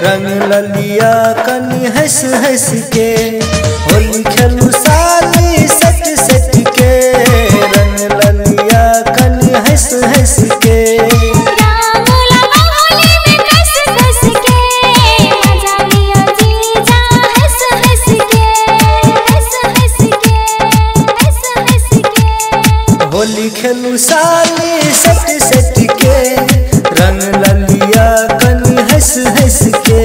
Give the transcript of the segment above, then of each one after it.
रंग ललिया कनी हंस हंस के। होली खेलू साली सट सट के, रंग ललिया कनी हंस हंस के। होली खेलू साली सट सट के, रंग ललिया कनी हंस हंस के।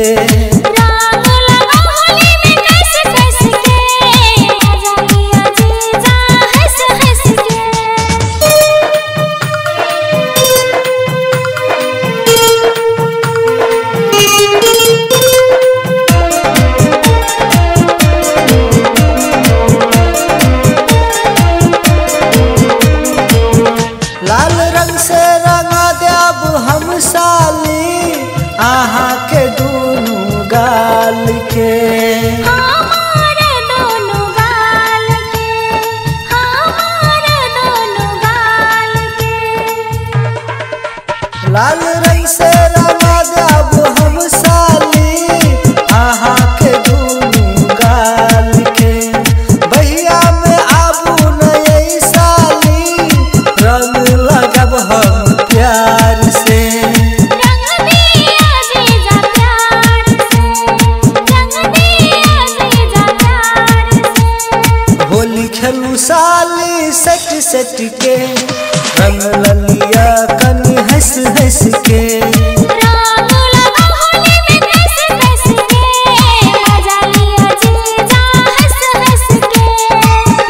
लाल रंग से रंगा देब हम साली आहा के दोनों गाल के। हमारे दोनों गाल के, हमारे दोनों गाल के। लाल रंग से रंगा देब हम साली आहा के दोनों गाल के। भैया में आबू नई साली, रंग लगब हम प्यार से। रंग दिया जीजा प्यार से, रंग दिया जीजा प्यार से। होली खेलू साली सट सट के, रंग ललिया कनी हंस हंस के। रंग लगा होली में कस कस के, मजा लिया जीजा हंस हंस के।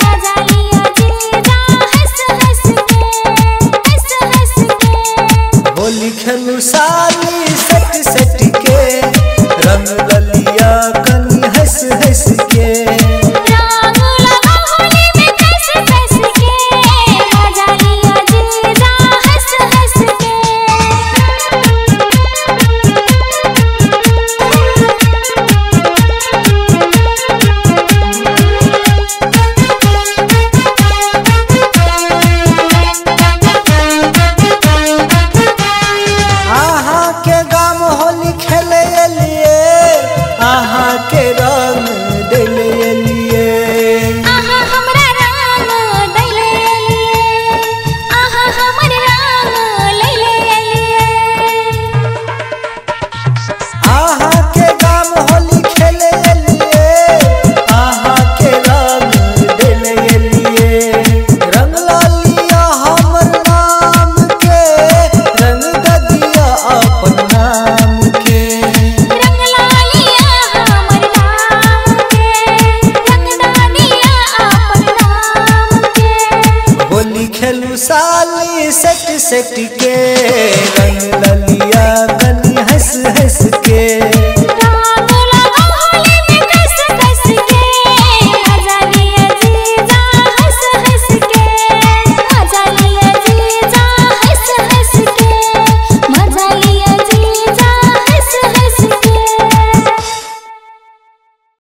मजा लिया जीजा हंस हंस के, हंस हंस के। होली खेलू साली सट सट के, रंग ललिया कनी हंस हंस के। रंग लगा होली में कस कस के, मजा लिया जीजा हंस हंस के। आहा के गाम होली खेले लिए, आहा के रंग दिले लिए। आहा हमरा रंग दैले लिए, आहा हमर रंग लैले लिए। आहा के गाम होली खेले लिए, आहा के रंग दिले लिए। रंग ललिया हमर नाम के, रंग ददिया अपन नाम के। रंग लालिया हमर नाम के, रंग दानिया अपन नाम के। होली खेलू साली सट सट के, रंग ललिया कनी